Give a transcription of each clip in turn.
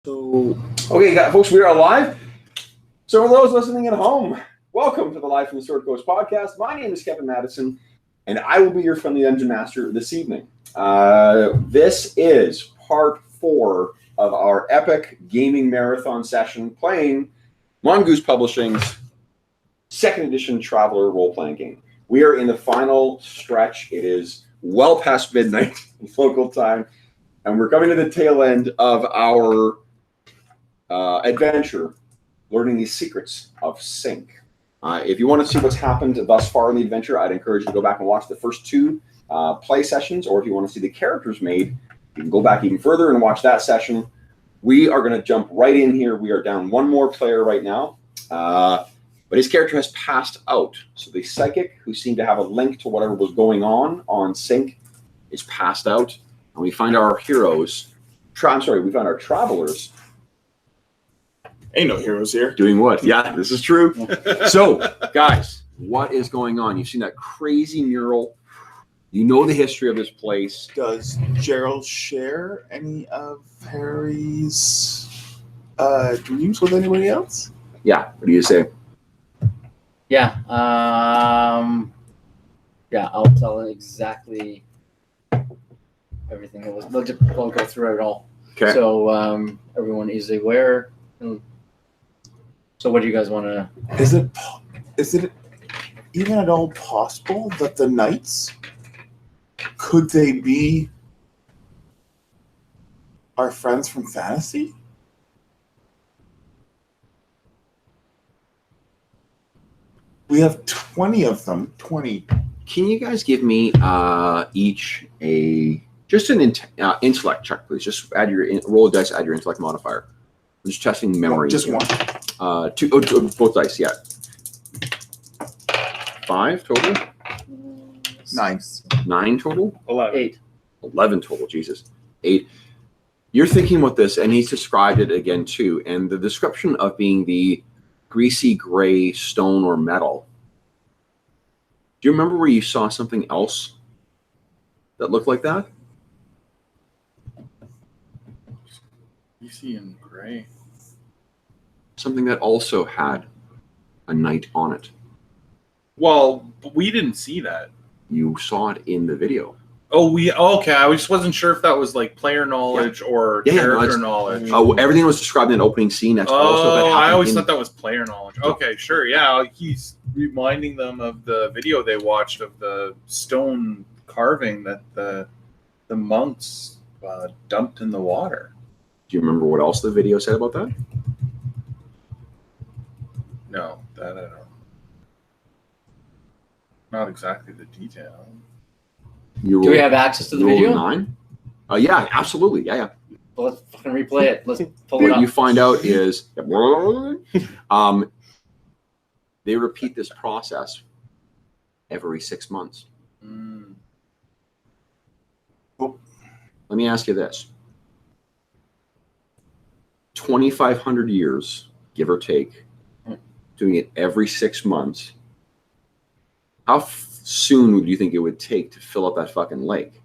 Okay, folks, we are live. So for those listening at home, welcome to the Live from the Sword Coast podcast. My name is Kevin Madison, and I will be your friendly dungeon master this evening. This is part 4 of our epic gaming marathon session playing Mongoose Publishing's 2nd edition Traveler role-playing game. We are in the final stretch. It is well past midnight local time, and we're coming to the tail end of our adventure, learning the secrets of sync. If you want to see what's happened thus far in the adventure, I'd encourage you to go back and watch the first 2 play sessions, or if you want to see the characters made, you can go back even further and watch that session. We are going to jump right in here. We are down 1 more player right now, but his character has passed out. So the psychic, who seemed to have a link to whatever was going on sync, is passed out, and we find our heroes. We found our travelers. Ain't no heroes here. Doing what? Yeah, this is true. So, guys, what is going on? You've seen that crazy mural. You know the history of this place. Does Gerald share any of Harry's dreams with anybody else? Yeah, what do you say? Yeah. I'll tell exactly everything that was. We'll go through it all. Okay. So everyone is aware. So what do you guys want to? Is it even at all possible that the knights, could they be our friends from fantasy? We have 20 of them. 20. Can you guys give me each an intellect check, please? Just add roll a dice, add your intellect modifier. I'm just testing memory. Just one. 2, both dice, yeah. 5 total. Nice. 9 total. 8. 11 total. Jesus. 8. You're thinking about this, and he's described it again too. And the description of being the greasy gray stone or metal. Do you remember where you saw something else that looked like that? Greasy and gray. Something that also had a knight on it. Well, we didn't see that. You saw it in the video. Okay. I just wasn't sure if that was like player knowledge or character knowledge. Everything was described in the opening scene. That's I always thought that was player knowledge. Okay, sure. Yeah, he's reminding them of the video they watched of the stone carving that the monks dumped in the water. Do you remember what else the video said about that? No, that I don't. Not exactly the detail. Do we have access to the video? 9? Yeah, absolutely. Yeah. Well, let's fucking replay it. Let's pull it up. What you find out is they repeat this process every 6 months. Let me ask you this. 2,500 years, give or take, doing it every 6 months. How soon would you think it would take to fill up that fucking lake?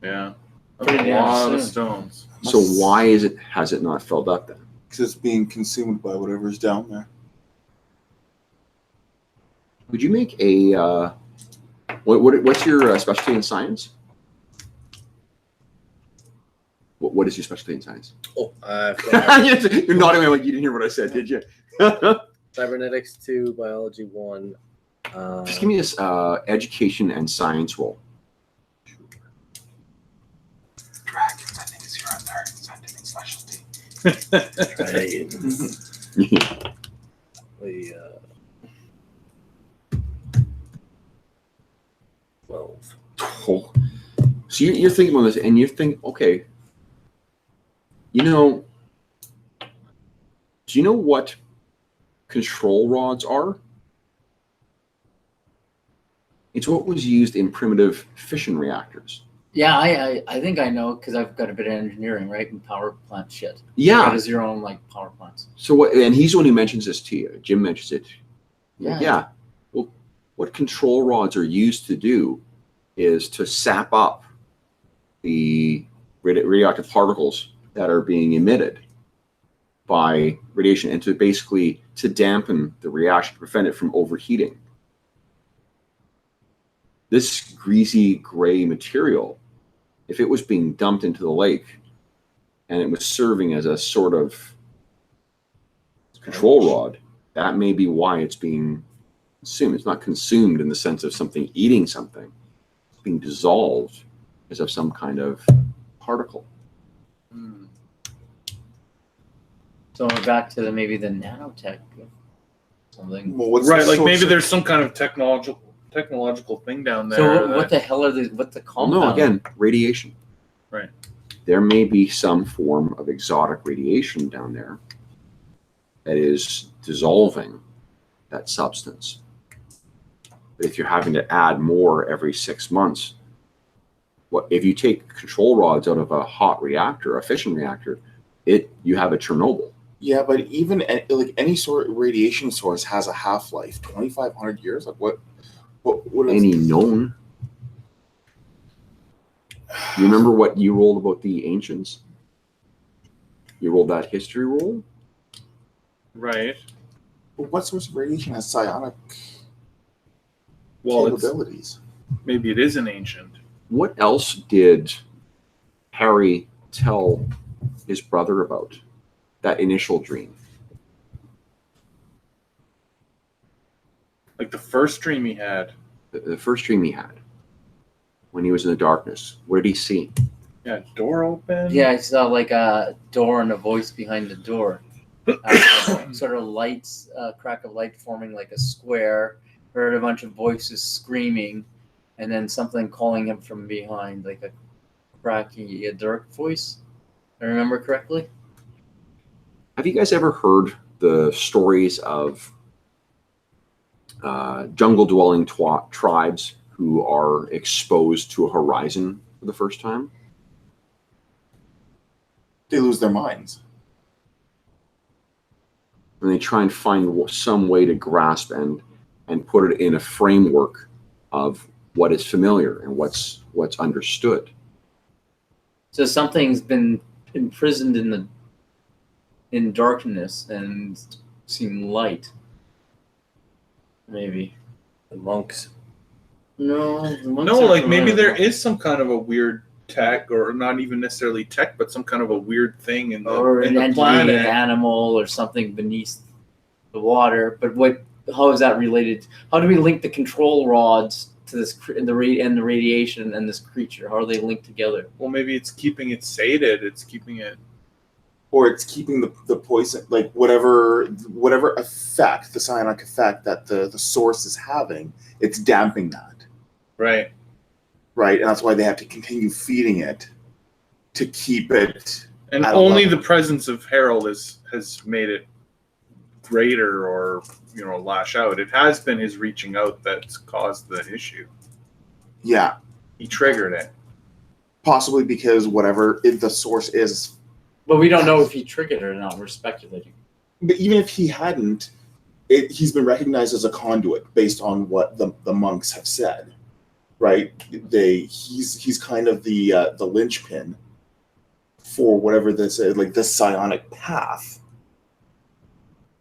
Yeah. Pretty A lot soon. of stones. So why has it not filled up then? Because it's being consumed by whatever's down there. Would you make a what's your specialty in science? What is your specialty in science? You're nodding like you didn't hear what I said, did you? Cybernetics 2, Biology 1. Just give me this education and science roll. Dragons, I think, is your other scientific specialty. Twelve. So you're thinking about this, and you think, okay, do you know what control rods are? It's what was used in primitive fission reactors. Yeah, I think I know because I've got a bit of engineering, right, and power plant shit. Yeah. That is your own power plants. So what? And he's the one who mentions this to you. Jim mentions it. Yeah. Yeah. Well, what control rods are used to do is to sap up the radioactive particles that are being emitted by radiation, and to dampen the reaction, to prevent it from overheating. This greasy gray material, if it was being dumped into the lake and it was serving as a sort of control rod, that may be why it's being consumed. It's not consumed in the sense of something eating something. It's being dissolved as of some kind of particle. So we're back to maybe the nanotech something. Well, what's Right, the like source maybe of- there's some kind of technological thing down there. So that- what the hell are they? What's the Well, compound? no, again, radiation. Right. There may be some form of exotic radiation down there that is dissolving that substance. But if you're having to add more every 6 months, what if you take control rods out of a hot reactor, a fission reactor, you have a Chernobyl. Yeah, but even like any sort of radiation source has a half-life, 2,500 years. Like what is Any known. You remember what you rolled about the ancients? You rolled that history roll? Right. what source of radiation has psionic Well, it's, capabilities? maybe it is an ancient. What else did Harry tell his brother about? That initial dream. Like the first dream he had. The first dream he had when he was in the darkness. What did he see? Yeah, door open. Yeah, I saw like a door and a voice behind the door. Sort of lights, crack of light forming like a square. Heard a bunch of voices screaming, and then something calling him from behind, like a cracky, dark voice. If I remember correctly. Have you guys ever heard the stories of jungle-dwelling tribes who are exposed to a horizon for the first time? They lose their minds. And they try and find some way to grasp and put it in a framework of what is familiar and what's understood. So something's been imprisoned in darkness and seen light. Maybe. The monks. No, the monks No, aren't like maybe familiar. there is some kind of a weird tech, or not even necessarily tech, but some kind of a weird thing in the, or in an the entity, planet. an animal, or something beneath the water. But how is that related? How do we link the control rods to this and the radiation and this creature? How are they linked together? Well, maybe it's keeping it sated. It's keeping it. Or it's keeping the poison, like whatever effect, the psionic effect that the source is having, it's damping that, Right. right? And that's why they have to continue feeding it to keep it. And I don't only know. the presence of Harold has made it greater, or lash out. It has been his reaching out that's caused the issue. Yeah, He triggered it. possibly because whatever the source is. But we don't know if he triggered it or not. We're speculating. But even if he hadn't, he's been recognized as a conduit based on what the monks have said, right? He's kind of the linchpin for whatever this is, like this psionic path.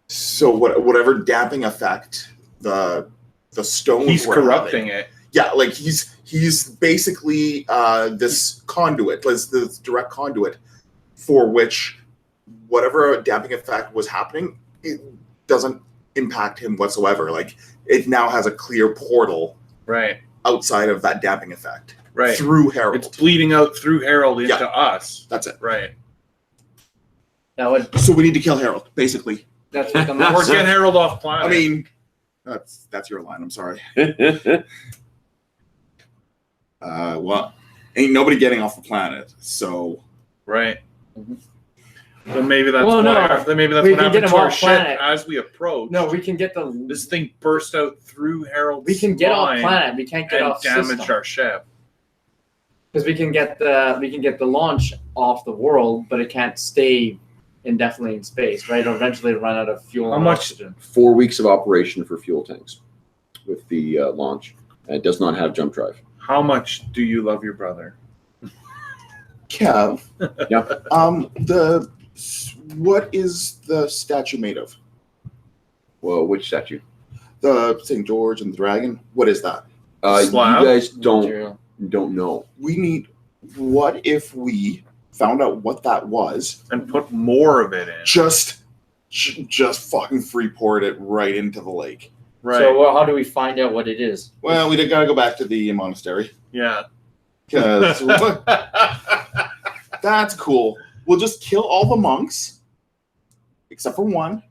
So whatever damping effect the stones He's were corrupting having, it. yeah, like he's basically this conduit, this direct conduit for which whatever damping effect was happening, it doesn't impact him whatsoever. Like it now has a clear portal Right. outside of that damping effect Right. through Harold. It's bleeding out through Harold into Yeah. us. That's it. Right. That would. So we need to kill Harold, basingly. That's what the Or monks. get Harold off planet. I mean, that's your line. I'm sorry. Well, ain't nobody getting off the planet. So Right. Mhm. Well, maybe that's Well, no. maybe that's We what can get happened him to our off ship planet. as we approach. No, we can get This thing burst out through Harold's We can get off line planet. We can't get and off damage system. our ship. Because we can get the launch off the world, but it can't stay indefinitely in space, right? It'll eventually run out of fuel How and much- oxygen. 4 weeks of operation for fuel tanks with the launch. And it does not have jump drive. How much do you love your brother? Kev. Yeah. What is the statue made of? Well, which statue? The St. George and the dragon. What is that? Slab? You guys Material. don't know. We need. What if we found out what that was? And put more of it in. Just fucking freeport it right into the lake. Right. So well, how do we find out what it is? Well, we gotta go back to the monastery yeah. because that's cool. We'll just kill all the monks except for one,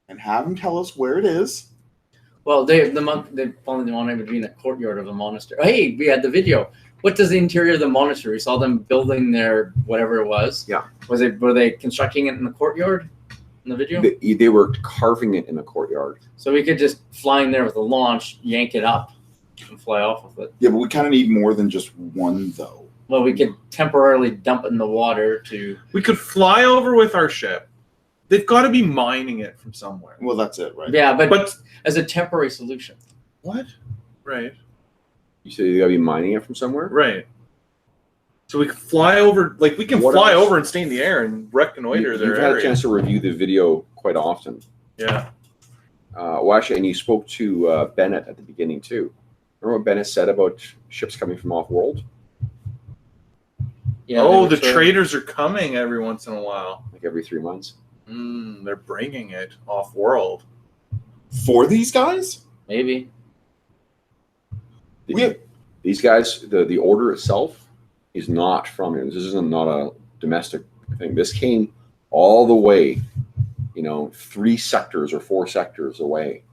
and have them tell us where it is. Well, they probably want it to be in the courtyard of the monastery. Hey, we had the video. What does the interior of the monastery? We saw them building their whatever it was. Yeah. Were they constructing it in the courtyard in the video? They were carving it in the courtyard. So we could just fly in there with a launch, yank it up, and fly off with it. Yeah, but we kind of need more than just one, though. Well, we could temporarily dump it in the water to. We could fly over with our ship. They've got to be mining it from somewhere. Well, that's it, right? Yeah, but But as a temporary solution. what? Right. You say you gotta be mining it from somewhere? Right. So we can fly over, like we can What fly else? over and stay in the air and reconnoiter their You've had a area. chance to review the video quite often. Yeah. Well, actually, and you spoke to Bennett at the beginning too. Remember what Bennett said about ships coming from off-world? Yeah. Oh, they the were sure- traders are coming every once in a while. Like every 3 months. They're bringing it off world. For these guys? Maybe. These guys, the order itself is not from here. This is not a domestic thing. This came all the way, 3 sectors or 4 sectors away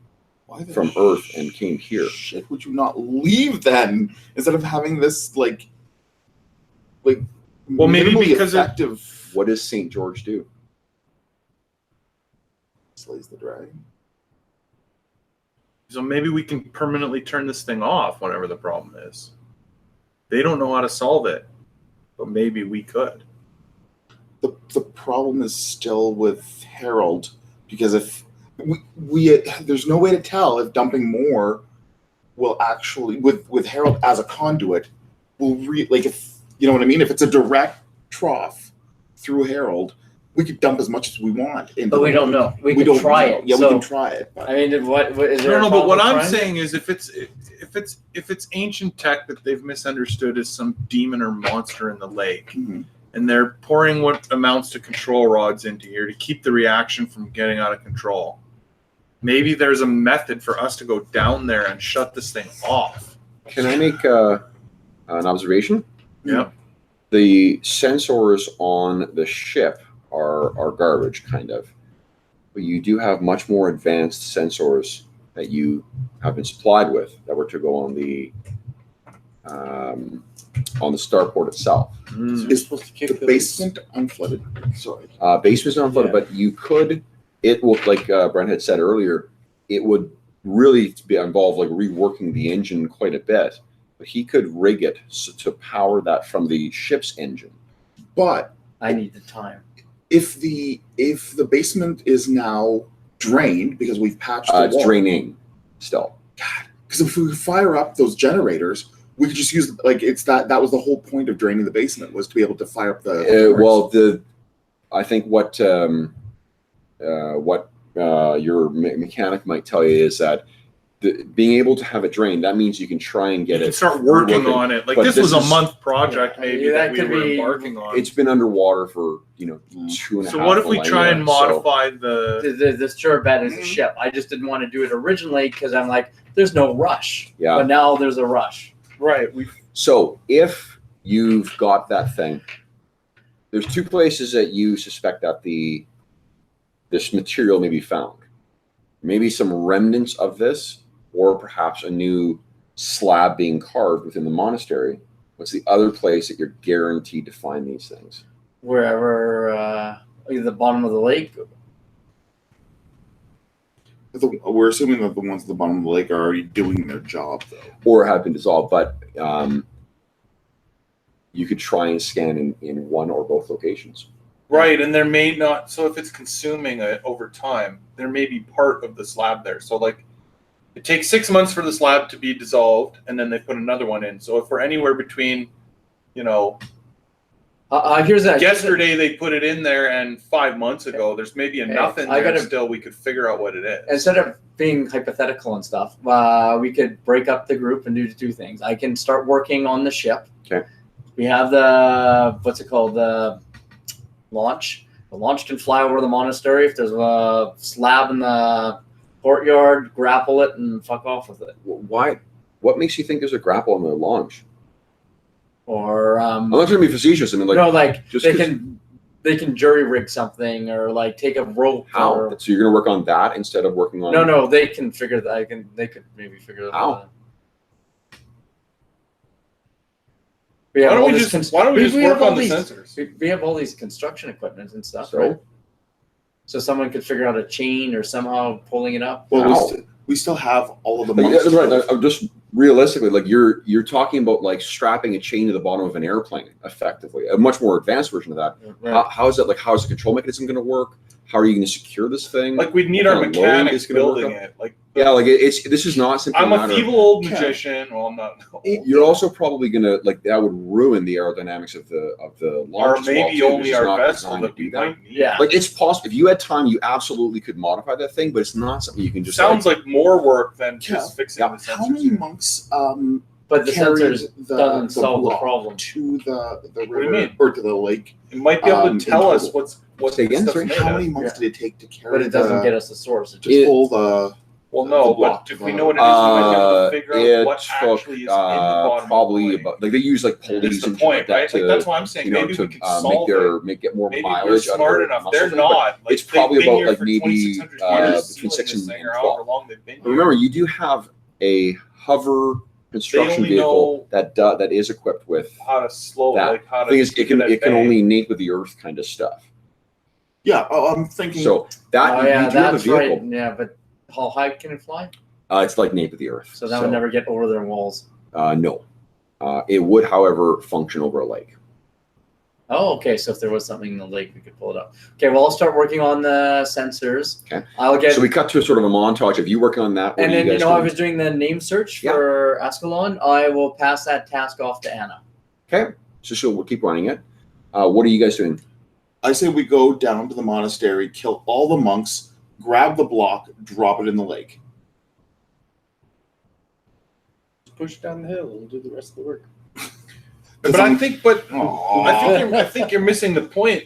Why the from Earth and came here. Shit, would you not leave then instead of having this like Well, maybe minimally because it- effective What does St. George do? slays the dragon? So maybe we can permanently turn this thing off, whatever the problem is. They don't know how to solve it, but maybe we could. The problem is still with Harold because if we there's no way to tell if dumping more will actually with Harold as a conduit will if you know what I mean, if it's a direct trough through Harold, we could dump as much as we want. But we don't know. We could don't try know. it. Yeah, so, we can try it. But I mean, what is there? No, a but what problem I'm with trying? saying is if it's ancient tech that they've misunderstood as some demon or monster in the lake, Mhm. and they're pouring what amounts to control rods into here to keep the reaction from getting out of control. Maybe there's a method for us to go down there and shut this thing off. Can I make an observation? Yeah. The sensors on the ship are garbage, kind of. But you do have much more advanced sensors that you have been supplied with that were to go on the starport itself. is the basement unflooded? Sorry. Basement's not flooded, but you could. It will, like Brent had said earlier, it would really be involved like reworking the engine quite a bit. But he could rig it to power that from the ship's engine. But I need the time. if the basement is now drained because we've patched the It's wall, draining still. because if we fire up those generators, we could just use it's that was the whole point of draining the basement was to be able to fire up the. I think what your mechanic might tell you is that being able to have it drained, that means you can try and get You it. can start working on it. Like But this this was a is- month project, Yeah, maybe that that we could were be- embarking on. It's been underwater for 2.5. So what if we try and millennia, modify the? The sure bet is a ship. I just didn't want to do it originally because I'm like, there's no rush. Yeah. But now there's a rush. Right. We So if you've got that thing, there's 2 places that you suspect that this material may be found. Maybe some remnants of this, or perhaps a new slab being carved within the monastery. What's the other place that you're guaranteed to find these things? Wherever, either the bottom of the lake. We're assuming that the ones at the bottom of the lake are already doing their job, though. Or have been dissolved, but you could try and scan in one or both locations. right, and there may not. So if it's consuming it over time, there may be part of the slab there. So like, it takes 6 months for the slab to be dissolved, and then they put another one in. So if we're anywhere between, Here's that. Yesterday they put it in there, and 5 months ago there's maybe enough in there gotta- still we could figure out what it is. Instead of being hypothetical and stuff, we could break up the group and do two things. I can start working on the ship. Okay. We have the the launch. The launch can fly over the monastery. If there's a slab in the courtyard, grapple it and fuck off with it. Why? What makes you think there's a grapple on the launch? Or I'm not trying to be facetious. I mean, like, no, like just they 'cause- can jury rig something or like take a rope. how? Or, So you're going to work on that instead of working on? no, they can figure that. They could maybe figure that How? out. We have Why don't all we this just work have all on the these- sensors? We have all these construction equipment and stuff, So? right? So someone could figure out a chain or somehow pulling it up. Well, How? we still have all of the Like, monks. yeah, right. I'm just realistically, like you're talking about like strapping a chain to the bottom of an airplane, effectively, a much more advanced version of that. Right. How is that? Like, how is the control mechanism going to work? How are you going to secure this thing? Like we'd need What our kind of load mechanics is gonna work building up? it. Like Yeah, like it's this is not simply. I'm a matter of- feeble old Yeah. magician. Well, I'm not. You're also probably gonna like that would ruin the aerodynamics of the Or launch as well, maybe too. only This is our not vessel designed to that do we that. might need. Yeah. Like it's possible if you had time, you absolutely could modify that thing, but it's not something you can just. Sounds like more work than just fixing Yeah. the sensors. How many monks But the carried sensors doesn't solve the block problem. to the do you river mean? or to the lake? It might be able in to tell us total. what Say the again, stuff's sorry? made How of. many monks Yeah. did it take to carry? But it doesn't the, get us the source. It just just pull the. Well, the no, block but if to we the- know what it is, we might be able to figure it out what took actually is in the bottom probably of the about like they use like That's pulleys the and shit point, like that right? to Like that's why I'm saying you know maybe to we could make solve it. get more Maybe we're mileage out of smart their enough. muscle They're thing, but not. Like, it's probably they've been about here like for maybe 2,600 years, between sealing 6 this and thing or 12. however long they've been But here. remember, you do have a hover construction only vehicle that is equipped with how to slow, that. like how to. thing is, keep it can at bay. only nate with the earth kind of stuff. Yeah, I'm thinking. So that oh you yeah, do have a that's right. vehicle. Yeah, but how high can it fly? It's like nate with the earth. So that would never get over their walls. No. It would, however, function over a lake. Oh, okay. So if there was something in the lake, we could pull it up. Okay, well, I'll start working on the sensors. Okay. I'll get. So we cut to sort of a montage of you working on that. What and are then you you guys know I doing? was doing the name search Yeah. for Ascalon. I will pass that task off to Anna. Okay. So she'll keep running it. What are you guys doing? I say we go down to the monastery, kill all the monks, grab the block, drop it in the lake. Push it down the hill and do the rest of the work. But I think Aw. I think you're missing the point.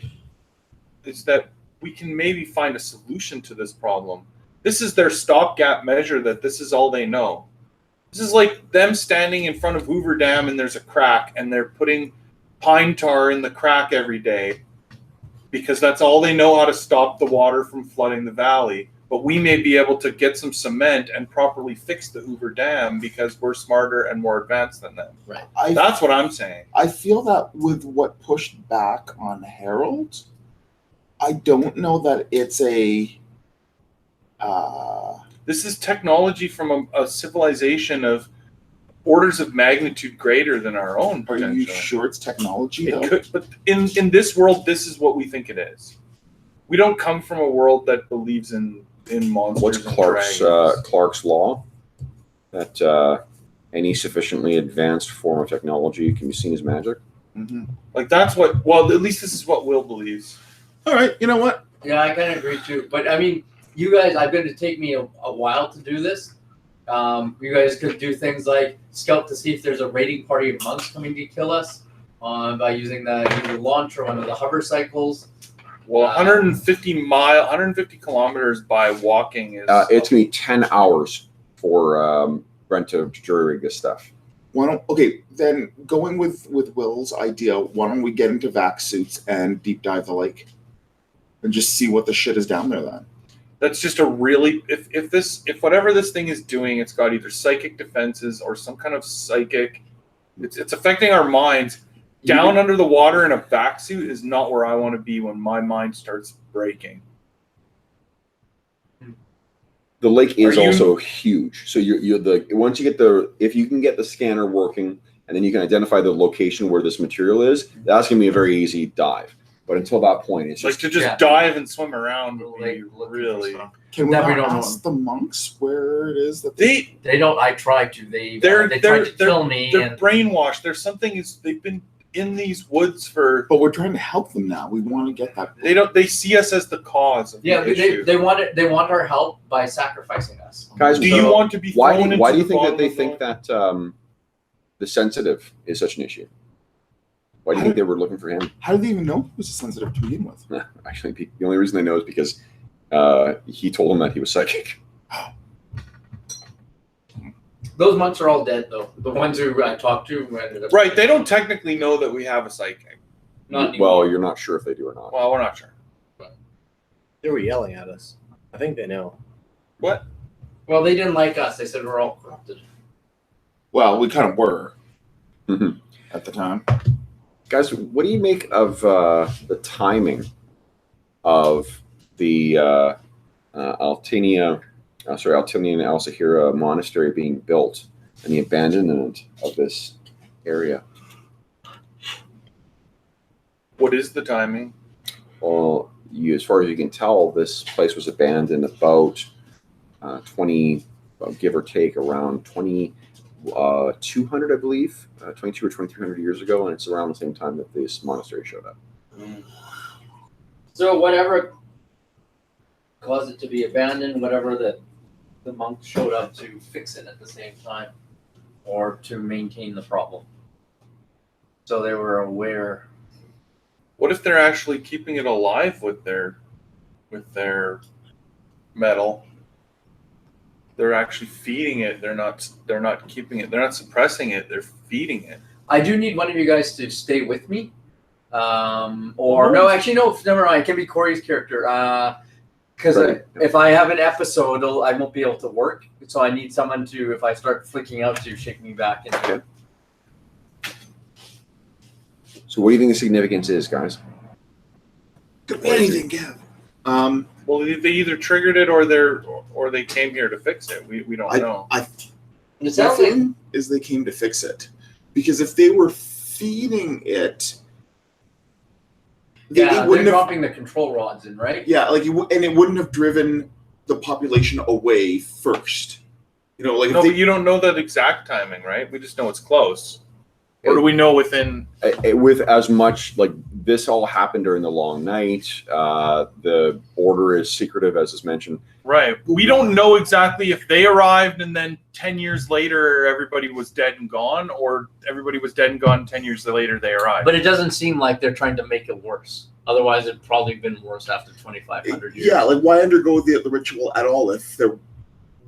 Is that we can maybe find a solution to this problem. This is their stopgap measure. That this is all they know. This is like them standing in front of Hoover Dam and there's a crack and they're putting pine tar in the crack every day because that's all they know how to stop the water from flooding the valley. But we may be able to get some cement and properly fix the Hoover Dam because we're smarter and more advanced than them. That's what I'm saying. I feel that with what pushed back on Harold, I don't know that it's a. This is technology from a civilization of orders of magnitude greater than our own. Are you Potentially. sure it's technology though? It could, but in this world, this is what we think it is. We don't come from a world that believes in monsters. What's and Clark's dragons. Clark's law? That any sufficiently advanced form of technology can be seen as magic. Mhm. Like that's what. Well, at least this is what Will believes. All right, you know what? Yeah, I kind of agree too. But I mean, you guys, I'm going to take me a while to do this. You guys could do things like scout to see if there's a raiding party of monks coming to kill us by using either launch or one of the hover cycles. Well, 150 kilometers by walking is. It's gonna be 10 hours for Brent to jury rig this stuff. Then going with Will's idea, why don't we get into vac suits and deep dive the lake, and just see what the shit is down there then? That's just a really if whatever this thing is doing, it's got either psychic defenses or some kind of psychic. It's affecting our minds. Down under the water in a vac suit is not where I want to be when my mind starts breaking. The lake is Are you- also huge. So once you get if you can get the scanner working and then you can identify the location where this material is, that's gonna be a very easy dive. But until that point, it's Like just to just Yeah. dive and swim around would Like, be looking for really. stuff. Can we That we not don't ask the monks where it is that They don't. I tried to. They They're tried to kill me. They're And brainwashed. There's something is they've been in these woods for. But we're trying to help them now. We want to get that. They see us as the cause of the issue. they want our help by sacrificing us. Guys, Do you want to be why thrown do into you the think that bottom they of think the- that the sensitive is such an issue? Why do you think they were looking for him? How do they even know he was sensitive to begin with? Actually, the only reason they know is because he told them that he was psychic. Those monks are all dead, though. The ones who I talked to who ended up. Right, they don't technically know that we have a psychic. Not anymore. Well, you're not sure if they do or not. Well, we're not sure. They were yelling at us. I think they know. What? Well, they didn't like us. They said we're all corrupted. Well, we kind of were Mhm. at the time. Guys, what do you make of the timing of the Altinian Al-Sahira monastery being built and the abandonment of this area? What is the timing? Well, as far as you can tell, this place was abandoned about 20, give or take, around 200, I believe, 22 or 2300 years ago, and it's around the same time that this monastery showed up. So whatever caused it to be abandoned, whatever the monks showed up to fix it at the same time, or to maintain the problem. So they were aware. What if they're actually keeping it alive with their metal? They're actually feeding it. They're not keeping it. They're not suppressing it. They're feeding it. I do need one of you guys to stay with me. Or no, actually no, never mind. It can be Corey's character. Because Right. if I have an episode, I won't be able to work. So I need someone to, if I start flicking out, to shake me back into it. So what do you think the significance is, guys? Could be anything, Gav. Well, they either triggered it or they came here to fix it. We don't know. It sounds like Nothing is they came to fix it, because if they were feeding it, they're wouldn't have. dropping the control rods in, right? Yeah, like and it wouldn't have driven the population away first. You know, like No, if but you don't know that exact timing, right? We just know it's close. Or do we know within? With as much, like, this all happened during the long night. The order is secretive, as is mentioned. Right. We don't know exactly if they arrived and then 10 years later everybody was dead and gone, or everybody was dead and gone 10 years later they arrived. But it doesn't seem like they're trying to make it worse. Otherwise, it'd probably been worse after 2,500 years. yeah, like why undergo the ritual at all if there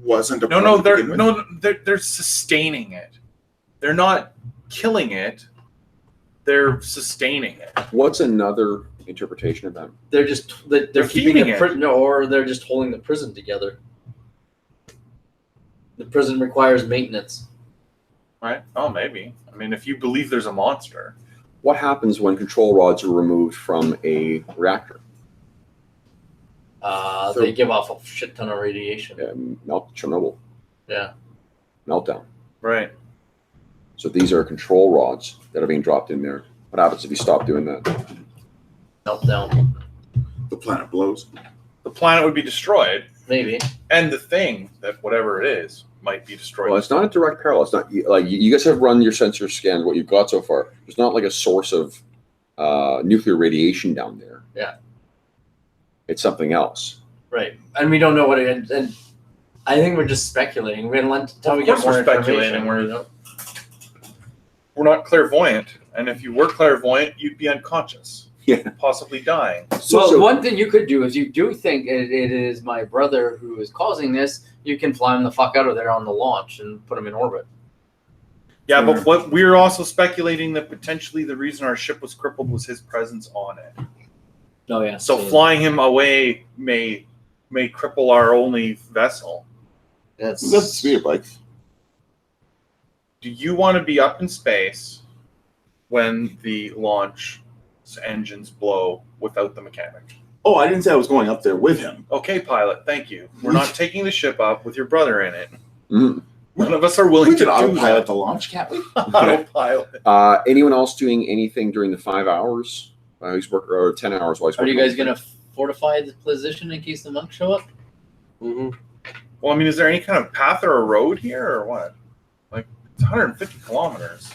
wasn't a problem to begin with? they're sustaining it. They're not killing it. They're sustaining it. What's another interpretation of that? They're keeping feeding the it. prison, or they're just holding the prison together. The prison requires maintenance. Right? Oh, maybe. I mean, if you believe there's a monster. What happens when control rods are removed from a reactor? They give off a shit ton of radiation. Chernobyl. Yeah. Meltdown. Right. So these are control rods that are being dropped in there. What happens if you stop doing that? Meltdown. The planet blows. The planet would be destroyed, Maybe. and the thing, that whatever it is, might be destroyed. Well, it's not a direct parallel. It's not like you guys have run your sensor scans, what you've got so far. There's not like a source of nuclear radiation down there. Yeah. It's something else. Right. And we don't know what it is. And I think we're just speculating. We're going to until we Of get course more we're speculating. information. We're not clairvoyant, and if you were clairvoyant, you'd be unconscious. Yeah. Possibly dying. Well, one thing you could do is you do think it is my brother who is causing this, you can fly him the fuck out of there on the launch and put him in orbit. Yeah, but what we're also speculating that potentially the reason our ship was crippled was his presence on it. Oh, yeah. So flying him away may cripple our only vessel. That's speeder bikes. Do you want to be up in space when the launch engines blow without the mechanic? Oh, I didn't say I was going up there with him. Okay, pilot, thank you. We're not taking the ship up with your brother in it. Mhm. None of us are willing We to could do autopilot that. the launch, can't we? Autopilot. Anyone else doing anything during the 5 hours? He's working, or 10 hours while he's Are working. you guys going to fortify the position in case the monks show up? Mm-hmm. Well, I mean, is there any kind of path or a road here or what? Like, it's 150 kilometers.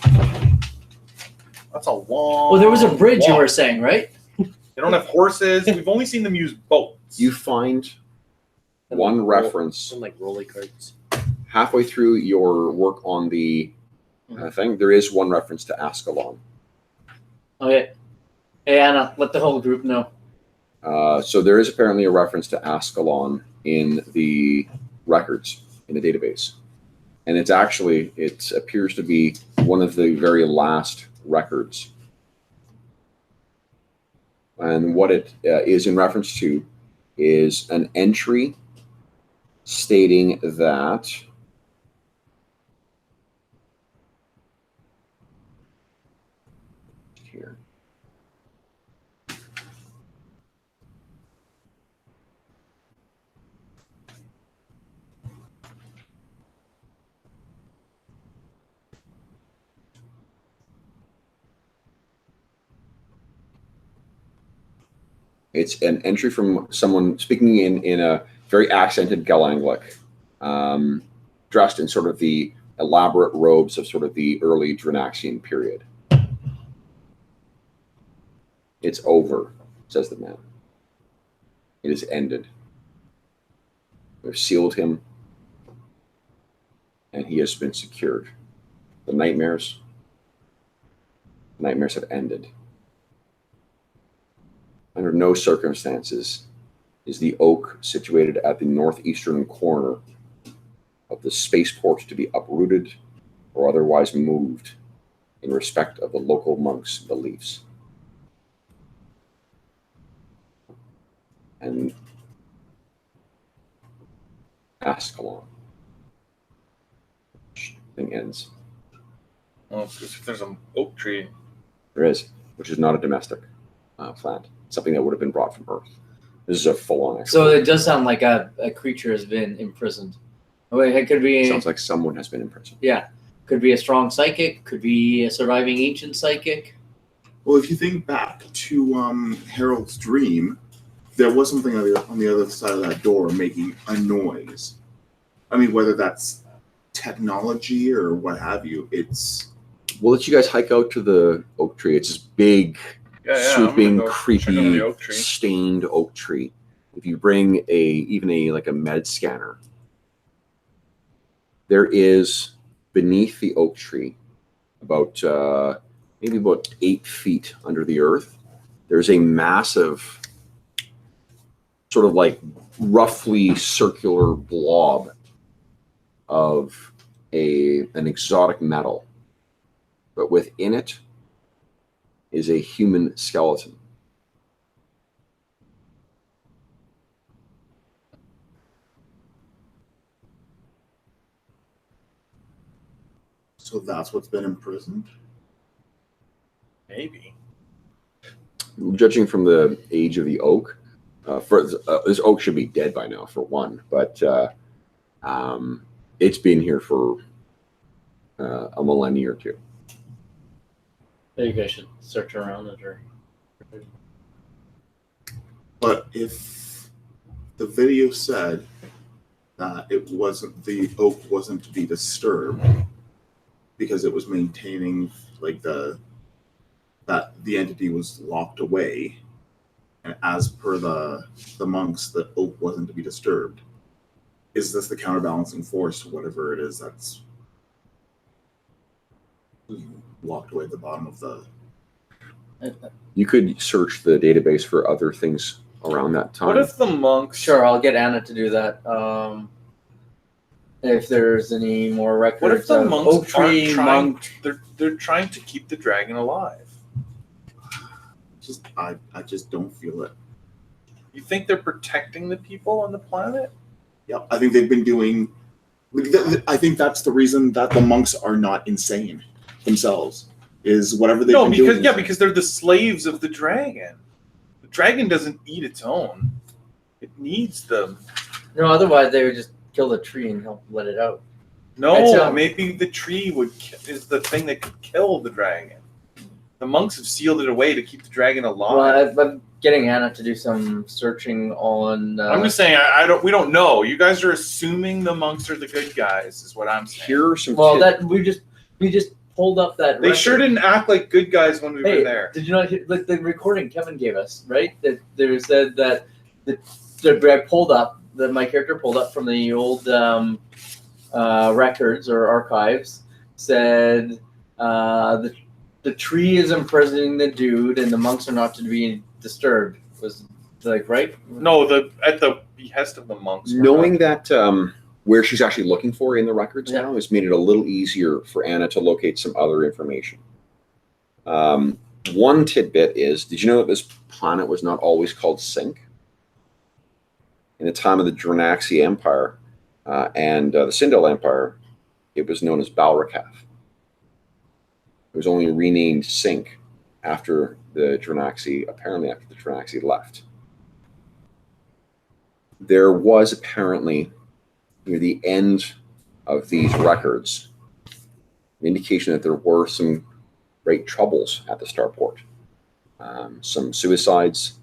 That's a long. Oh, there was a bridge you walk. were saying, right? They don't have horses. We've only seen them use boats. You find one reference Some like rolly carts. halfway through your work on the thing. There is one reference to Ascalon. Okay. Hey, Anna, let the whole group know. So there is apparently a reference to Ascalon in the records in the database, and it appears to be one of the very last records. And what it is in reference to is an entry stating that here. It's an entry from someone speaking in a very accented Galanglic, dressed in sort of the elaborate robes of sort of the early Dranaxian period. It's over, says the man. It is ended. We've sealed him, and he has been secured. The nightmares have ended. Under no circumstances is the oak situated at the northeastern corner of the spaceport to be uprooted or otherwise moved in respect of the local monks' beliefs. And Ascalon. Thing ends. Well, if there's an oak tree. There is, which is not a domestic plant. Something that would have been brought from Earth. This is a full-on. So it does sound like a creature has been imprisoned. It could be. Sounds like someone has been imprisoned. Yeah, could be a strong psychic. Could be a surviving ancient psychic. Well, if you think back to Harold's dream, there was something on the other side of that door making a noise. I mean, whether that's technology or what have you, it's. We'll let you guys hike out to the oak tree. It's this big, swooping, creepy, stained oak tree. If you bring even a med scanner, there is beneath the oak tree, about maybe about 8 feet under the earth, there's a massive, sort of like roughly circular blob of an exotic metal, but within it is a human skeleton. So that's what's been imprisoned? Maybe. Judging from the age of the oak, this oak should be dead by now, for one, but it's been here for a millennia or two. You guys should search around it, or. But if the video said that the oak wasn't to be disturbed because it was maintaining that the entity was locked away, and as per the monks, the oak wasn't to be disturbed, is this the counterbalancing force to whatever it is that's locked away at the bottom of the. You could search the database for other things around that time. What if the monks? Sure, I'll get Anna to do that. If there's any more records. What if the monks oak tree monk? They're trying to keep the dragon alive. I just don't feel it. You think they're protecting the people on the planet? Yeah, I think they've been doing. I think that's the reason that the monks are not insane themselves. Is whatever they've been doing. Because they're the slaves of the dragon. The dragon doesn't eat its own; it needs them. No, otherwise they would just kill the tree and help let it out. No, maybe the tree is the thing that could kill the dragon. The monks have sealed it away to keep the dragon alive. Well, I'm getting Anna to do some searching on. I'm just saying, we don't know. You guys are assuming the monks are the good guys, is what I'm saying. Here are some. Well, that we just pulled up that. They record. sure didn't act like good guys when we Hey, were there. did you not hear like the recording Kevin gave us? Right, that there said that I pulled up that my character pulled up from the old records or archives. Said the tree is imprisoning the dude, and the monks are not to be disturbed. Was like right? No, at the behest of the monks. Knowing that where she's actually looking for in the records Yeah. now has made it a little easier for Anna to locate some other information. One tidbit is, did you know that this planet was not always called Sync? In the time of the Dranaxi Empire and the Sindel Empire, it was known as Balrakath. It was only renamed Sync after the Dranaxi, apparently after the Dranaxi left. There was apparently, near the end of these records, an indication that there were some great troubles at the starport. Some suicides.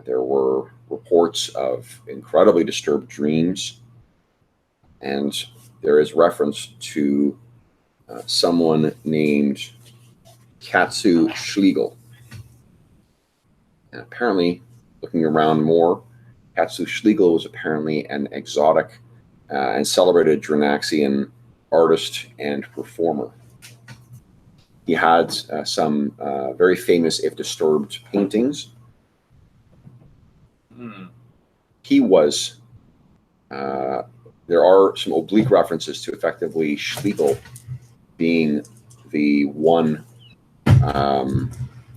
There were reports of incredibly disturbed dreams. And there is reference to someone named Katsu Schlegel. And apparently, looking around more, Katsu Schlegel was apparently an exotic and celebrated Dranaxian artist and performer. He had some very famous, if disturbed, paintings. He was, there are some oblique references to effectively Schlegel being the one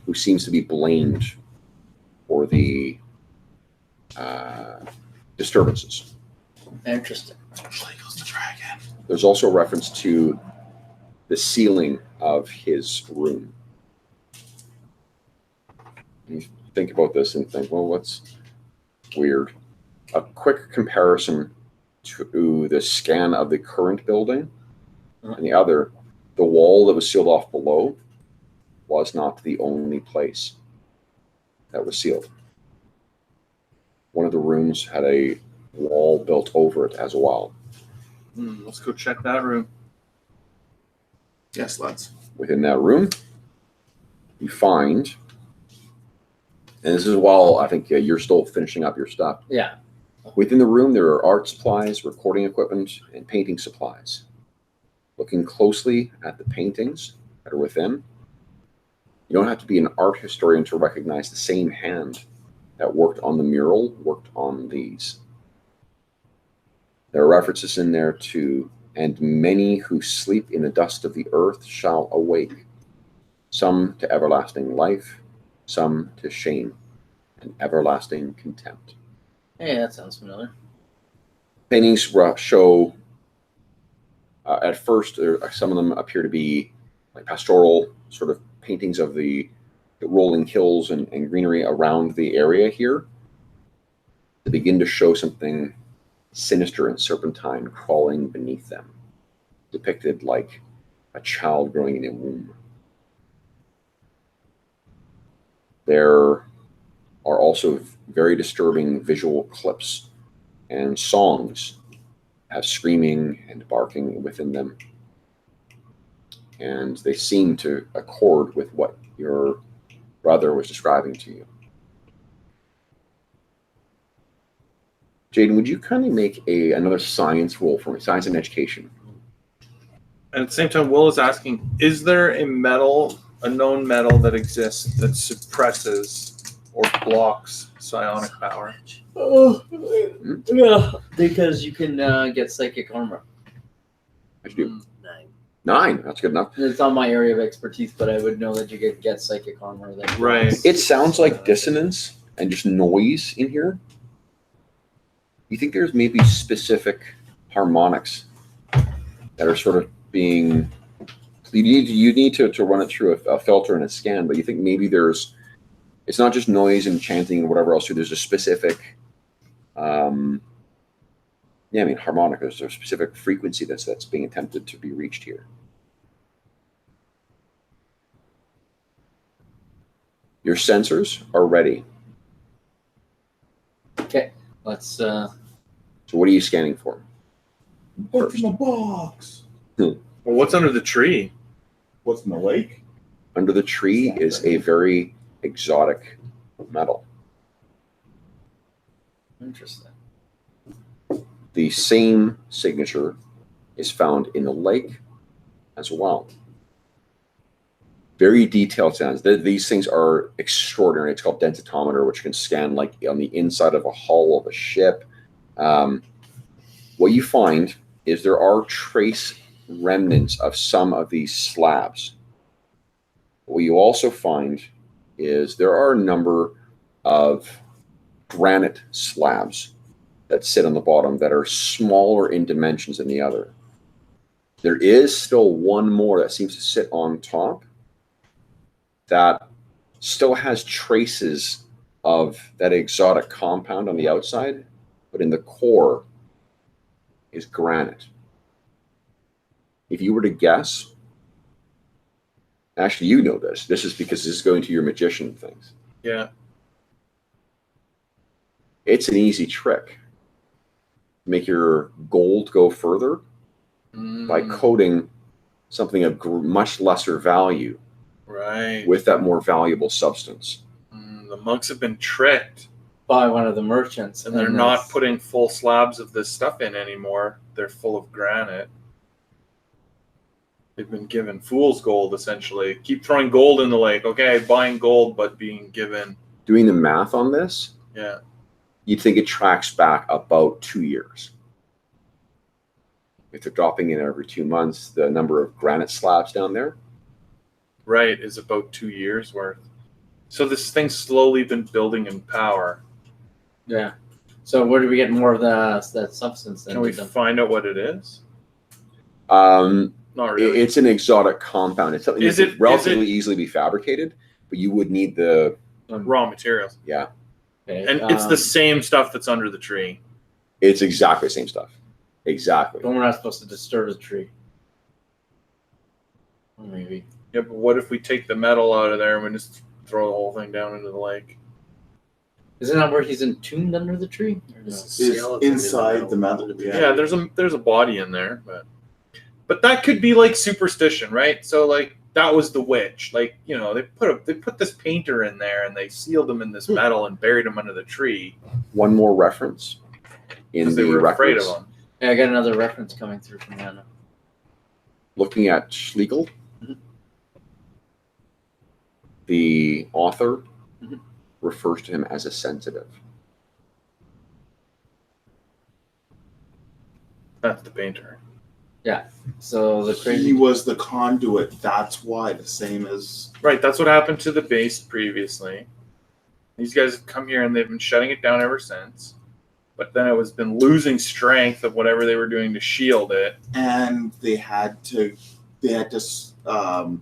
who seems to be blamed for the disturbances. Interesting. Schlegel's the dragon. There's also a reference to the ceiling of his room. You think about this and think, well, what's weird? A quick comparison to the scan of the current building and the other, the wall that was sealed off below was not the only place that was sealed. One of the rooms had a wall built over it as well. Let's go check that room. Yes, lads. Within that room, you find, and this is while I think you're still finishing up your stuff. Yeah. Within the room, there are art supplies, recording equipment, and painting supplies. Looking closely at the paintings that are within, you don't have to be an art historian to recognize the same hand that worked on the mural worked on these. There are references in there to, and many who sleep in the dust of the earth shall awake, some to everlasting life, some to shame and everlasting contempt. Hey, that sounds familiar. Paintings show, at first, some of them appear to be like pastoral sort of paintings of the rolling hills and greenery around the area here. They begin to show something sinister and serpentine crawling beneath them, depicted like a child growing in a womb. There are also very disturbing visual clips and songs have screaming and barking within them. And they seem to accord with what your brother was describing to you. Jaden, would you kindly make another science roll for me, science and education? And at the same time, Will is asking, is there a known metal that exists that suppresses or blocks psionic power? Oh, yeah. Because you can get psychic armor. I should do 9. 9. That's good enough. It's not my area of expertise, but I would know that you could get psychic armor. That Right. blocks- It sounds like dissonance and just noise in here. You think there's maybe specific harmonics that are sort of being... You need to run it through a filter and a scan, but you think maybe there's... It's not just noise and chanting and whatever else. There's a specific... harmonic. There's a specific frequency that's being attempted to be reached here. Your sensors are ready. Okay, let's. So what are you scanning for? What's in the box? Well, what's under the tree? What's in the lake? Under the tree is a very exotic metal. Interesting. The same signature is found in the lake as well. Very detailed scans. These things are extraordinary. It's called densitometer, which can scan like on the inside of a hull of a ship. What you find is there are trace remnants of some of these slabs. What you also find is there are a number of granite slabs that sit on the bottom that are smaller in dimensions than the other. There is still one more that seems to sit on top that still has traces of that exotic compound on the outside, but in the core is granite. If you were to guess, actually, you know this. This is because this is going to your magician things. Yeah. It's an easy trick. Make your gold go further by coating something of much lesser value Right. with that more valuable substance. The monks have been tricked, By one of the merchants. and they're not putting full slabs of this stuff in anymore. They're full of granite. They've been given fool's gold, essentially. Keep throwing gold in the lake. Okay, buying gold, but being given. Doing the math on this, Yeah. you'd think it tracks back about 2 years. If they're dropping in every 2 months, the number of granite slabs down there. Right, is about 2 years worth. So this thing's slowly been building in power. Yeah. So where do we get more of that substance? Then Can we find out what it is? Not really. It's an exotic compound. It's something that could relatively easily be fabricated, but you would need the raw materials. Yeah. Okay, And it's the same stuff that's under the tree. It's exactly the same stuff. Exactly. But we're not supposed to disturb the tree. Or maybe. Yeah, but what if we take the metal out of there and we just throw the whole thing down into the lake? Isn't that where he's entombed under the tree? Or no? Is inside the metal. Yeah, there's a body in there, but that could be like superstition, right? So like that was the witch. Like, you know, they put this painter in there and they sealed him in this metal and buried him under the tree. One more reference in Because they the were afraid records. of him. Yeah, I got another reference coming through from Hannah. Looking at Schlegel, Mhm. the author Mhm. refers to him as a sensitive. That's the painter. So the He crazy. was the conduit. That's why. The same as Right, that's what happened to the base previously. These guys have come here and they've been shutting it down ever since. But then it was been losing strength of whatever they were doing to shield it. and they had to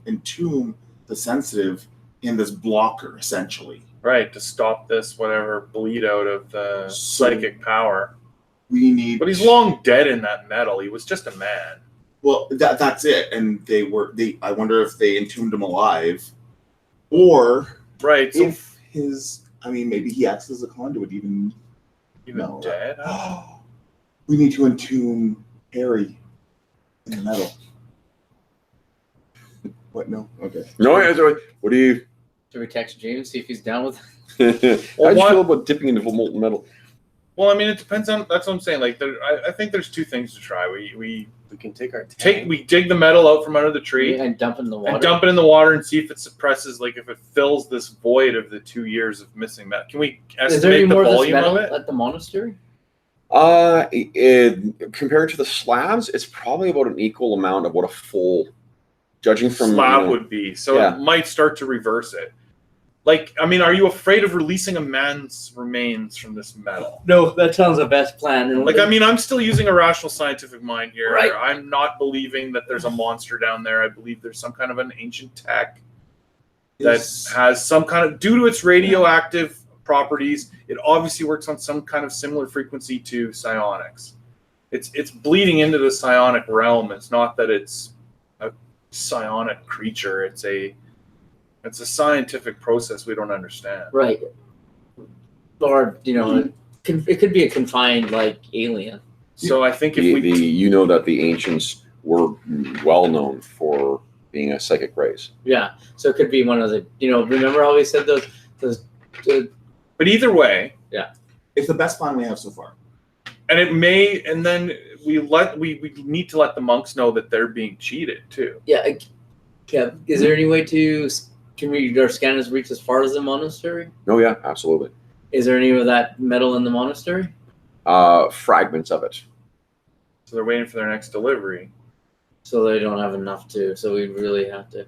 entomb the sensitive in this blocker essentially. Right, to stop this whatever bleed out of the So- psychic power. We need. But he's long dead in that metal. He was just a man. Well, that's it. And I wonder if they entombed him alive, or Right, so if maybe he acts as a conduit even. even No. dead. We need to entomb Harry in the metal. What? No. Okay. No, what do you? Should we text James, see if he's down with it? How do you what- feel about dipping into molten metal? Well, I mean, it depends on. That's what I'm saying. Like, I think there's two things to try. We can take our dig the metal out from under the tree And dump it in the water. and dump it in the water and see if it suppresses, like, if it fills this void of the 2 years of missing metal. Can we Is there any estimate the more of this volume metal of it? at the monastery? Compared to the slabs, it's probably about an equal amount of what a full, judging from Slab would be. So Yeah. it might start to reverse it. Like, I mean, are you afraid of releasing a man's remains from this metal? No, that sounds the best plan. And Like, I mean, I'm still using a rational scientific mind here. Right. I'm not believing that there's a monster down there. I believe there's some kind of an ancient tech that has some kind of, due to its radioactive properties, it obviously works on some kind of similar frequency to psionics. It's bleeding into the psionic realm. It's not that it's a psionic creature. It's a scientific process we don't understand. right. Or, it could be a confined, like, alien. So I think if you we know that the ancients were well known for being a psychic race. Yeah, so it could be one of the, remember how we said those But either way, It's the best plan we have so far. and it may, and then we need to let the monks know that they're being cheated too. yeah. Is there any way to, our scanners reach as far as the monastery? Oh yeah, absolutely. Is there any of that metal in the monastery? Fragments of it. So they're waiting for their next delivery. So they don't have enough to, so we really have to.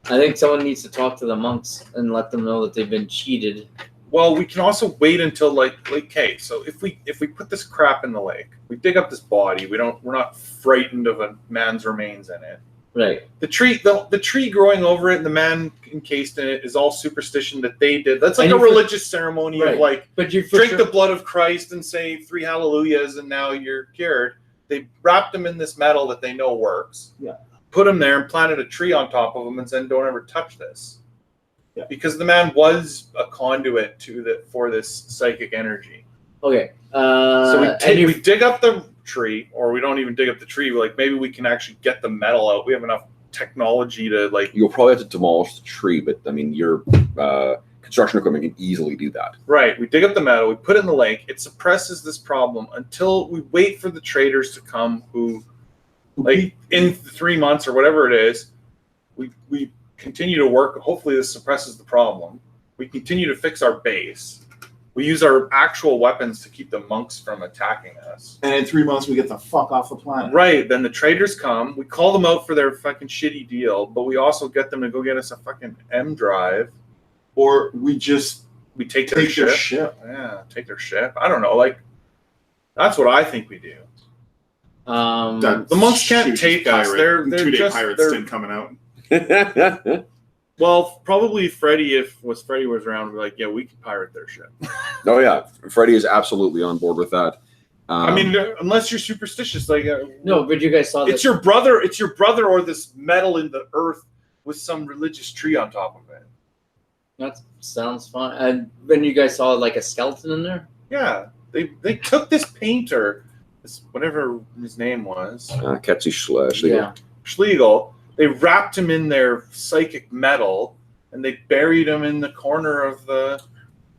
I think someone needs to talk to the monks and let them know that they've been cheated. Well, we can also wait until okay, so if we put this crap in the lake, we dig up this body, we're not frightened of a man's remains in it. Right. The tree growing over it and the man encased in it is all superstition that they did. That's like a religious ceremony of but you drink the blood of Christ and say 3 hallelujahs and now you're cured. They wrapped him in this metal that they know works. Yeah. Put him there and planted a tree on top of him and said, "Don't ever touch this." Yeah. Because the man was a conduit for this psychic energy. Okay. So we dig up the tree, or we don't even dig up the tree. Maybe we can actually get the metal out. We have enough technology to You'll probably have to demolish the tree, but I mean, your construction equipment can easily do that. Right. We dig up the metal, we put it in the lake. It suppresses this problem until we wait for the traders to come who in 3 months or whatever it is, we continue to work. Hopefully this suppresses the problem. We continue to fix our base. We use our actual weapons to keep the monks from attacking us. And in 3 months, we get the fuck off the planet. Right. Then the traders come. We call them out for their fucking shitty deal, but we also get them to go get us a fucking M drive. Or we take their ship. Yeah, take their ship. I don't know. That's what I think we do. The monks can't take us. They're 2-day just pirates didn't coming out. Well, probably Freddie, if Freddie was around, would be like, yeah, we can pirate their ship. Oh yeah, Freddie is absolutely on board with that. I mean, unless you're superstitious, no, but you guys saw it's your brother. It's your brother, or this metal in the earth with some religious tree on top of it. That sounds fun. And when you guys saw a skeleton in there? Yeah, they took this painter, whatever his name was, Ketzi Schlegel. Yeah. Schlegel. They wrapped him in their psychic metal, and they buried him in the corner of the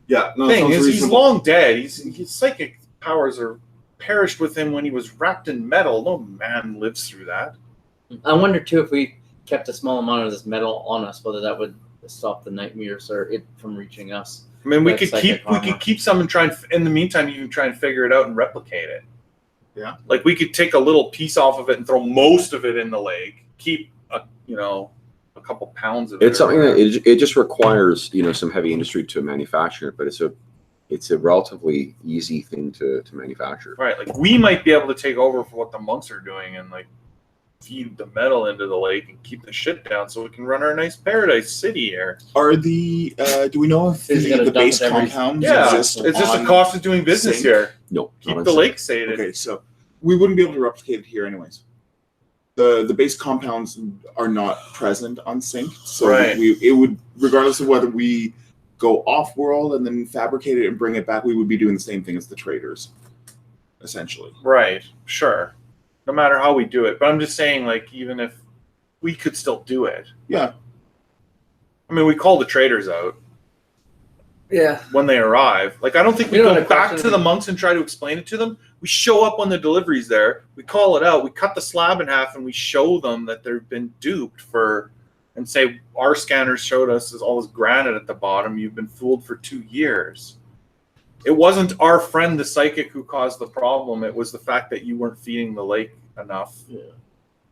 thing. He's long dead. His psychic powers are perished with him when he was wrapped in metal. No man lives through that. I wonder too if we kept a small amount of this metal on us, whether that would stop the nightmares or it from reaching us. I mean, we could keep some and try and in the meantime you can try and figure it out and replicate it. Yeah, we could take a little piece off of it and throw most of it in the lake. Keep a couple pounds of it. It's something that it just requires some heavy industry to manufacture it, but it's a relatively easy thing to manufacture. Right, we might be able to take over for what the monks are doing and feed the metal into the lake and keep the shit down so we can run our nice paradise city here. Are do we know if the base compounds exist? It's just a cost of doing business here. No, keep the lake sated. Okay, so we wouldn't be able to replicate it here anyways. The base compounds are not present on Sync, so it would, regardless of whether we go off world and then fabricate it and bring it back, we would be doing the same thing as the traders, essentially. Right, sure. No matter how we do it, but I'm just saying, even if we could still do it. Yeah. I mean, we call the traders out. Yeah. When they arrive. I don't think we go back to the monks and try to explain it to them. We show up when the delivery's there. We call it out. We cut the slab in half and we show them that they've been duped and say, our scanners showed us all this granite at the bottom. You've been fooled for 2 years. It wasn't our friend, the psychic, who caused the problem. It was the fact that you weren't feeding the lake enough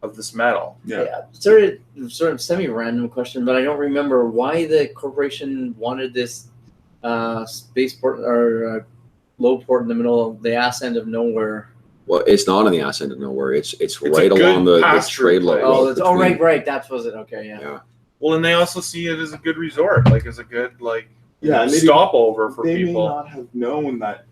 of this metal. Yeah. Sort of semi-random question, but I don't remember why the corporation wanted this spaceport or low port in the middle of the ass end of nowhere. Well, it's not on the ass end of nowhere. It's right along the trade line. Right. That was it. Okay, yeah. Well, and they also see it as a good resort, as a good and stopover for they people. They may not have known that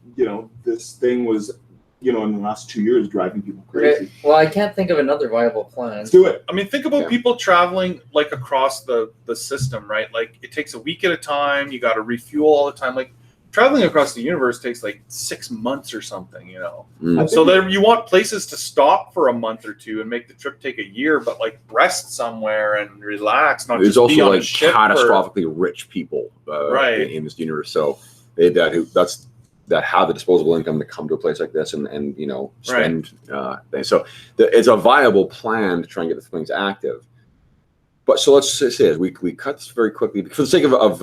this thing was in the last 2 years driving people crazy. Okay. Well, I can't think of another viable plan. Let's do it. I mean, think about people traveling across the system, right? It takes a week at a time. You got to refuel all the time. traveling across the universe takes like 6 months or something, you know. Mm. So there, you want places to stop for a month or two and make the trip take a year, but like rest somewhere and relax, not There's just be also on a like ship catastrophically rich people Right. in this universe. So that have the disposable income to come to a place like this and you know spend things. So it's a viable plan to try and get the things active. But so let's say this, we cut this very quickly for the sake of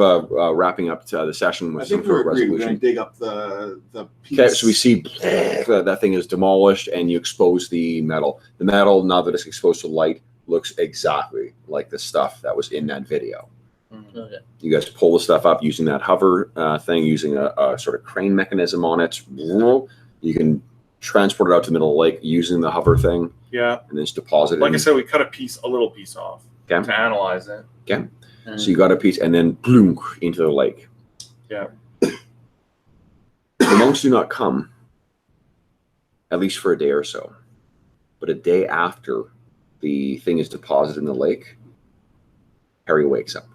wrapping up the session with I some think we're sort of agreed. We're resolution. going to dig up the piece. Okay, so we see that thing is demolished, and you expose the metal. The metal, now that it's exposed to light, looks exactly like the stuff that was in that video. Okay. You guys pull the stuff up using that hover thing, using a sort of crane mechanism on it. You can transport it out to the middle of the lake using the hover thing, Yeah. and then just deposit it. Like I said, we cut a little piece off Okay. to analyze it. Okay. So you got a piece, and then bloom into the lake. Yeah. The monks do not come, at least for a day or so. But a day after the thing is deposited in the lake, Harry wakes up.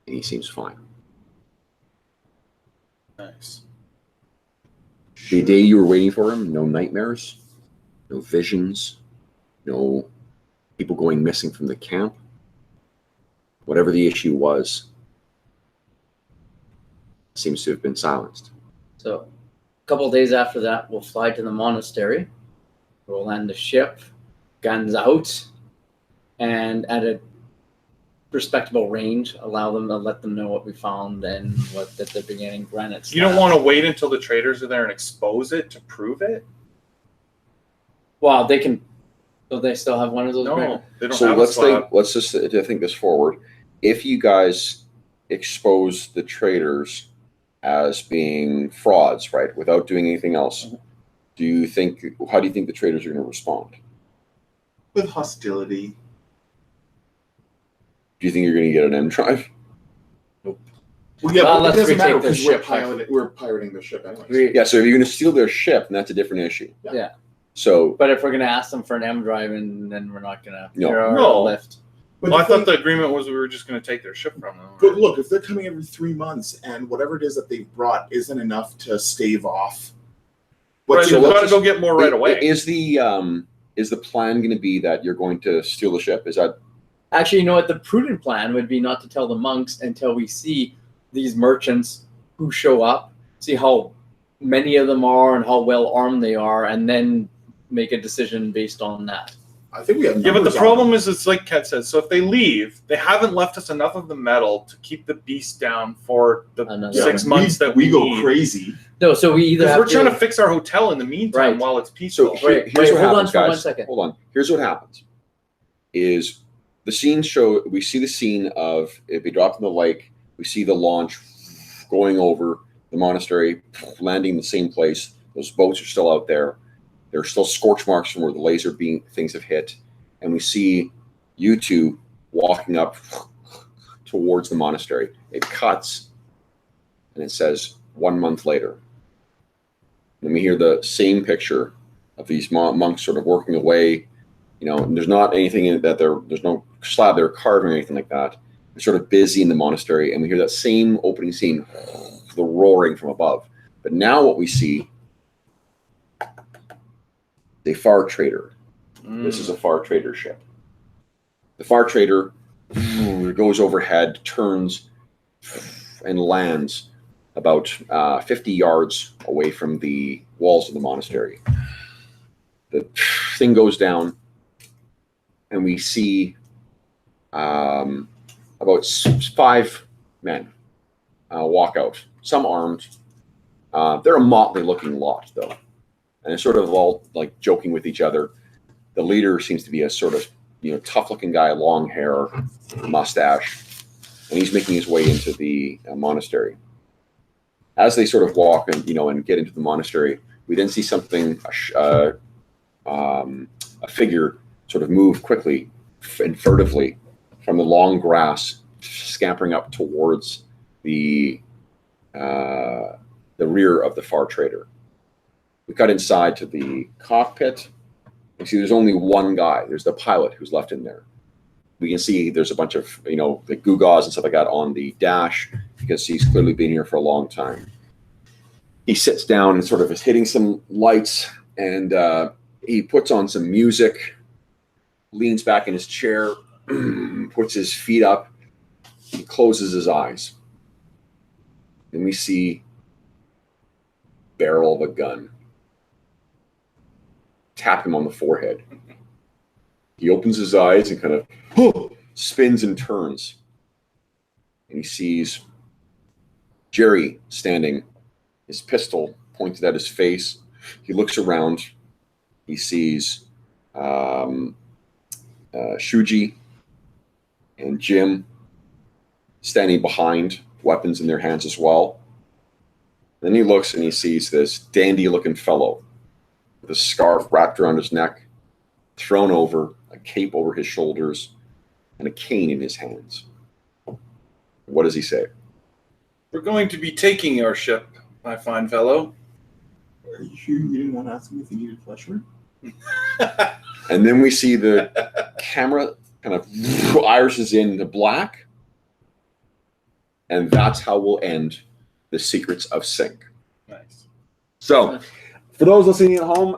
And he seems fine. Nice. The day you were waiting for him, no nightmares, no visions, no people going missing from the camp. Whatever the issue was, seems to have been silenced. So, a couple of days after that, we'll fly to the monastery. We'll land the ship, guns out, and at a respectable range, let them know what we found and what that they're beginning granite. You don't want to wait until the traders are there and expose it to prove it? Well, they can. So they still have one of those. No, they don't So have let's just think this forward. If you guys expose the traders as being frauds, right, without doing anything else, how do you think the traders are going to respond? With hostility. Do you think you're going to get an M drive? Well, yeah, Well, but let's it doesn't matter retake the because ship. we're pirating the ship anyway. Yeah, so if you're going to steal their ship, then that's a different issue. Yeah. So But if we're gonna ask them for an M drive, and then we're not gonna. No. They're already No. left. But Well, I the thing- thought the agreement was we were just going to take their ship from them. But look, if they're coming every 3 months and whatever it is that they've brought isn't enough to stave off, Right, so we've let's got to just- go get more right away. Is the plan going to be that you're going to steal the ship? Is that Actually, you know what? The prudent plan would be not to tell the monks until we see these merchants who show up, see how many of them are and how well armed they are, and then make a decision based on that. I think we have. Yeah, but the numbers on problem it. is, it's like Kat says. So if they leave, they haven't left us enough of the metal to keep the beast down for the Another- 6 months that we go need. crazy. No, so we either Because have we're trying to fix our hotel in the meantime Right. while it's peaceful. so? Wait, Here's what hold on happens, for guys. 1 second. Hold on. Here's what happens: is the scene show? We see the scene of it be dropped in the lake. We see the launch going over the monastery, landing in the same place. Those boats are still out there. There are still scorch marks from where the laser beam things have hit. And we see you two walking up towards the monastery. It cuts, and it says 1 month later. And we hear the same picture of these monks sort of working away. You know, and there's not anything in it that there's no slab they're carving or anything like that. They're sort of busy in the monastery, and we hear that same opening scene, the roaring from above. But now what we see, a far trader. This is a far trader ship. The far trader goes overhead, turns, and lands about 50 yards away from the walls of the monastery. The thing goes down, and we see about 5 men walk out, some armed. They're a motley-looking lot, though, and they're sort of all like joking with each other. The leader seems to be a sort of, tough-looking guy, long hair, mustache, and he's making his way into the monastery. As they sort of walk and and get into the monastery, we then see something, a figure, sort of move quickly and furtively from the long grass, scampering up towards the rear of the far trader. We cut inside to the cockpit. You see, there's only one guy. There's the pilot who's left in there. We can see there's a bunch of, the gewgaws and stuff like that on the dash because he's clearly been here for a long time. He sits down and sort of is hitting some lights, and he puts on some music, leans back in his chair, puts his feet up, he closes his eyes. And we see barrel of a gun. Tap him on the forehead. He opens his eyes and kind of spins and turns. And he sees Jerry standing, his pistol pointed at his face. He looks around. He sees Shuji and Jim standing behind, weapons in their hands as well. Then he looks and he sees this dandy-looking fellow with a scarf wrapped around his neck, thrown over, a cape over his shoulders, and a cane in his hands. What does he say? We're going to be taking your ship, my fine fellow. Are you sure you didn't want to ask me if you needed pleasure? And then we see the camera kind of irises into black. And that's how we'll end The Secrets of Sync. Nice. So, for those listening at home,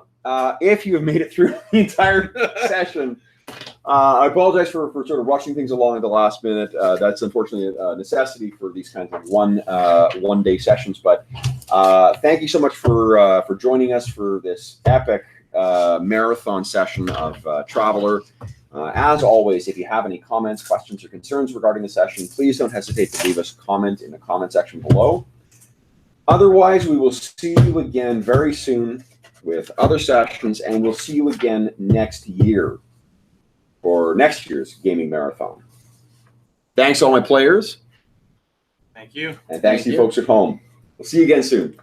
if you have made it through the entire session, I apologize for sort of rushing things along at the last minute. That's unfortunately a necessity for these kinds of one-day sessions. But thank you so much for joining us for this epic marathon session of Traveler. As always, if you have any comments, questions, or concerns regarding the session, please don't hesitate to leave us a comment in the comment section below. Otherwise, we will see you again very soon with other sessions, and we'll see you again next year for next year's gaming marathon. Thanks, all my players. Thank you. And thanks to you folks at home. We'll see you again soon.